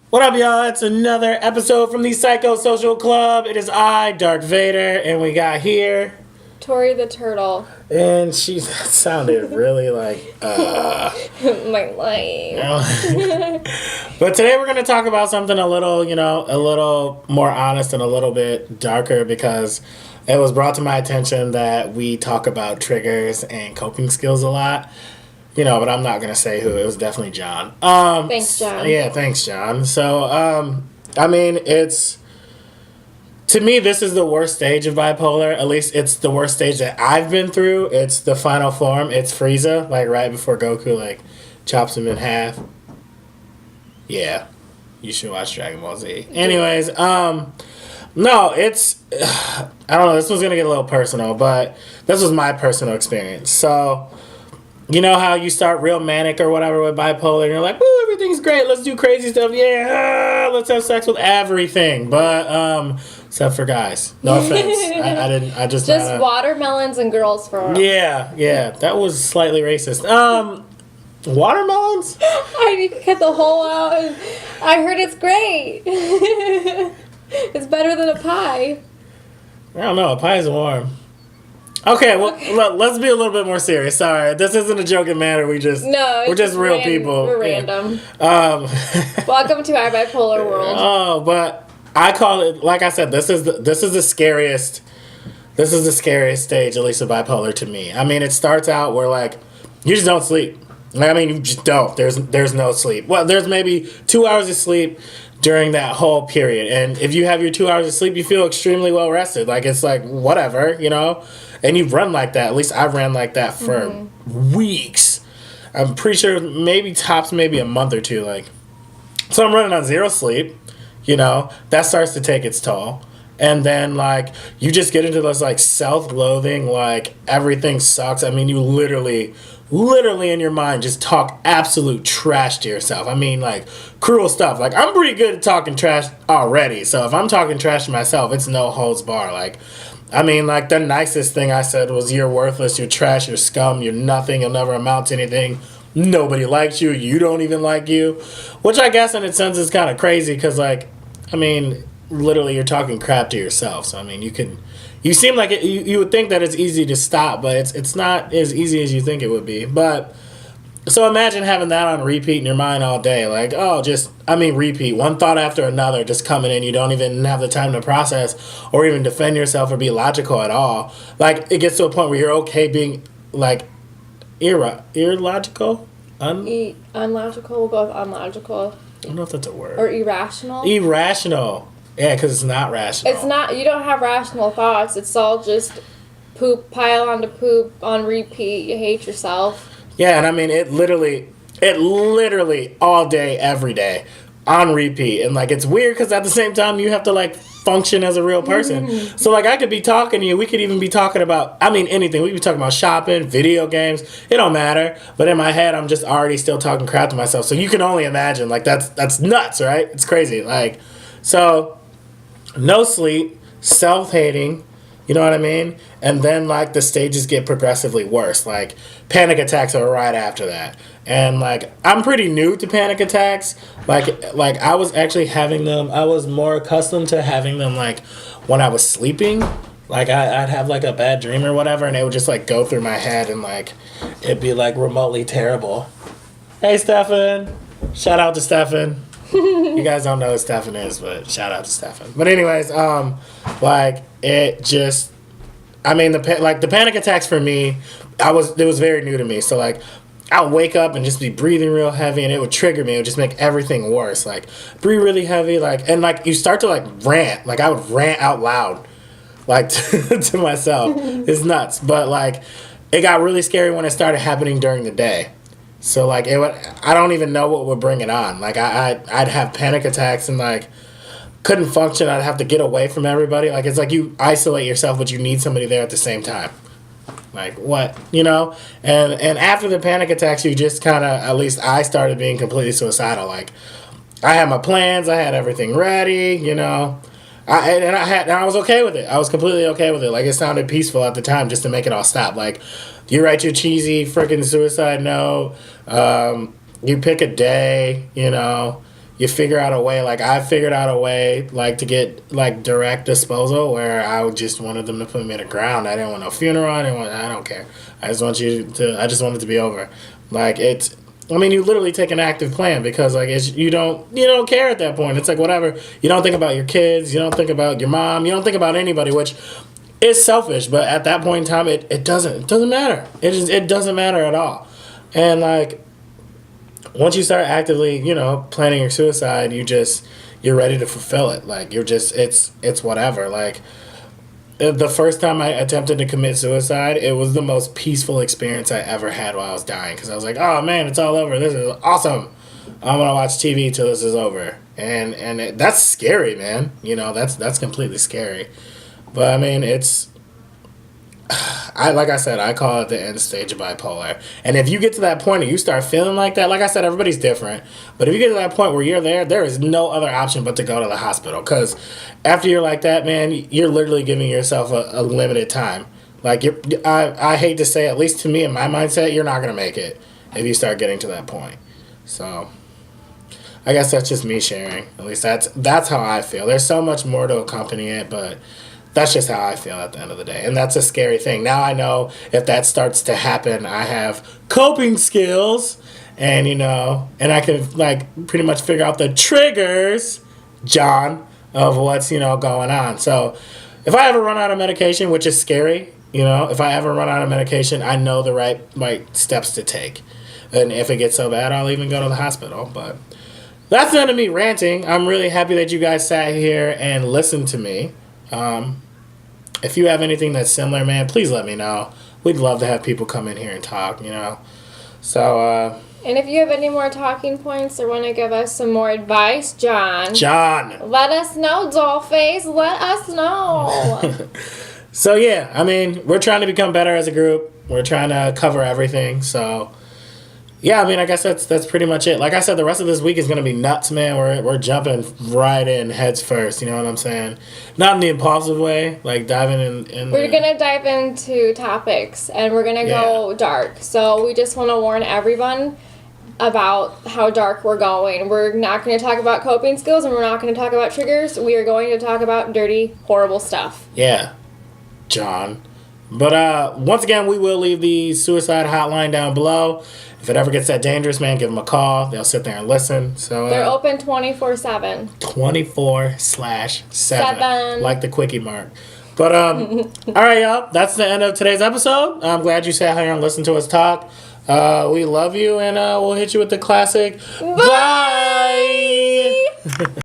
What up, y'all? It's another episode from the Psychosocial Club. It is I, Dark Vader, and we got here. Tori the Turtle. And she sounded really like, My life. But today we're going to talk about something a little, a little more honest and a little bit darker because it was brought to my attention that we talk about triggers and coping skills a lot. But I'm not going to say who. It was definitely John. Thanks, John. Yeah, thanks, John. So, it's... To me, this is the worst stage of bipolar. At least it's the worst stage that I've been through. It's the final form. It's Frieza, like right before Goku, chops him in half. Yeah. You should watch Dragon Ball Z. Anyways, no, it's... I don't know. This one's going to get a little personal, but this was my personal experience. So... You know how you start real manic or whatever with bipolar, and you're like, woo, everything's great, let's do crazy stuff, yeah, let's have sex with everything, but, except for guys. No offense. I just watermelons and girls for Yeah, that was slightly racist. Watermelons? I cut the hole out, and I heard it's great. It's better than a pie. I don't know, a pie is warm. Okay, well, let's be a little bit more serious. Sorry, this isn't a joking matter. We're just real people. We're random. Welcome to our bipolar world. Oh, but I call it, like I said, this is the scariest. This is the scariest stage, at least of bipolar to me. I mean, it starts out where you just don't sleep. You just don't. There's no sleep. Well, there's maybe 2 hours of sleep during that whole period, and if you have your 2 hours of sleep, you feel extremely well rested. It's whatever, And you run like that. At least I ran like that for weeks. I'm pretty sure maybe a month or two. So I'm running on zero sleep. That starts to take its toll. And then you just get into this self-loathing, everything sucks. I mean, you literally in your mind just talk absolute trash to yourself. I mean, cruel stuff. I'm pretty good at talking trash already. So if I'm talking trash to myself, it's no holds bar. The nicest thing I said was, you're worthless, you're trash, you're scum, you're nothing, you'll never amount to anything. Nobody likes you, you don't even like you. Which I guess in a sense is kind of crazy because, literally you're talking crap to yourself. So, you seem like it, you would think that it's easy to stop, but it's not as easy as you think it would be. But, so imagine having that on repeat in your mind all day. Repeat. One thought after another just coming in. You don't even have the time to process or even defend yourself or be logical at all. It gets to a point where you're okay being, illogical? Unlogical, we'll go with unlogical. I don't know if that's a word. Or irrational? Irrational. Yeah, because it's not rational. It's not, you don't have rational thoughts. It's all just poop, pile onto poop, on repeat. You hate yourself. Yeah, and it literally all day, every day, on repeat. And, it's weird because at the same time, you have to, function as a real person. Mm-hmm. So, I could be talking to you. We could even be talking about, anything. We could be talking about shopping, video games. It don't matter. But in my head, I'm just already still talking crap to myself. So you can only imagine. That's nuts, right? It's crazy. So, no sleep, self-hating. You know what I mean? And then, the stages get progressively worse. Panic attacks are right after that. And, I'm pretty new to panic attacks. I was actually having them, I was more accustomed to having them, when I was sleeping. I'd have, a bad dream or whatever, and it would just, go through my head, and, it'd be, remotely terrible. Hey, Stefan. Shout out to Stefan. You guys don't know who Stefan is, but shout out to Stefan. But anyways, it just, the panic attacks for me, it was very new to me. So I would wake up and just be breathing real heavy, and it would trigger me. It would just make everything worse. Breathe really heavy, and you start to rant. I would rant out loud, to myself. It's nuts. But it got really scary when it started happening during the day. So I don't even know what would bring it on. I'd have panic attacks and couldn't function. I'd have to get away from everybody. It's you isolate yourself, but you need somebody there at the same time. What, And after the panic attacks, you just kind of, at least I started being completely suicidal. I had my plans, I had everything ready, I was okay with it. I was completely okay with it. It sounded peaceful at the time just to make it all stop. You write your cheesy freaking suicide note. You pick a day, you figure out a way. Like, I figured out a way, like, to get, like, direct disposal where I just wanted them to put me in the ground. I didn't want no funeral. I don't care. I just want it to be over. Like, you literally take an active plan because, like, you don't care at that point. It's like, whatever. You don't think about your kids. You don't think about your mom. You don't think about anybody, which is selfish. But at that point in time, it doesn't matter. It doesn't matter at all. And, like, once you start actively, planning your suicide, you're ready to fulfill it. Like, it's whatever. Like, the first time I attempted to commit suicide, it was the most peaceful experience I ever had while I was dying. Because I was like, oh, man, it's all over. This is awesome. I'm going to watch TV till this is over. And that's scary, man. That's completely scary. But, I mean, like I said, I call it the end stage of bipolar. And if you get to that point and you start feeling like that, like I said, everybody's different. But if you get to that point where you're there is no other option but to go to the hospital. Because after you're like that, man, you're literally giving yourself a limited time. Like, I hate to say, at least to me, in my mindset, you're not going to make it if you start getting to that point. So, I guess that's just me sharing. At least that's how I feel. There's so much more to accompany it, but that's just how I feel at the end of the day. And that's a scary thing. Now I know if that starts to happen, I have coping skills and, and I can, like, pretty much figure out the triggers, John, of what's, going on. So if I ever run out of medication, which is scary, if I ever run out of medication, I know the right steps to take. And if it gets so bad, I'll even go to the hospital. But that's the end of me ranting. I'm really happy that you guys sat here and listened to me. If you have anything that's similar, man, please let me know. We'd love to have people come in here and talk, So, and if you have any more talking points or want to give us some more advice, John, let us know, Dollface. Let us know. So, yeah, we're trying to become better as a group. We're trying to cover everything, so... Yeah, I guess that's pretty much it. Like I said, the rest of this week is going to be nuts, man. We're jumping right in heads first, you know what I'm saying? Not in the impulsive way, like diving in We're going to dive into topics, and we're going to go dark. So we just want to warn everyone about how dark we're going. We're not going to talk about coping skills, and we're not going to talk about triggers. We are going to talk about dirty, horrible stuff. Yeah, John. But once again, we will leave the suicide hotline down below. If it ever gets that dangerous, man, give them a call. They'll sit there and listen. So they're open 24/7. 24/7. Like the quickie mark. But, all right, y'all. That's the end of today's episode. I'm glad you sat here and listened to us talk. We love you, and we'll hit you with the classic. Bye!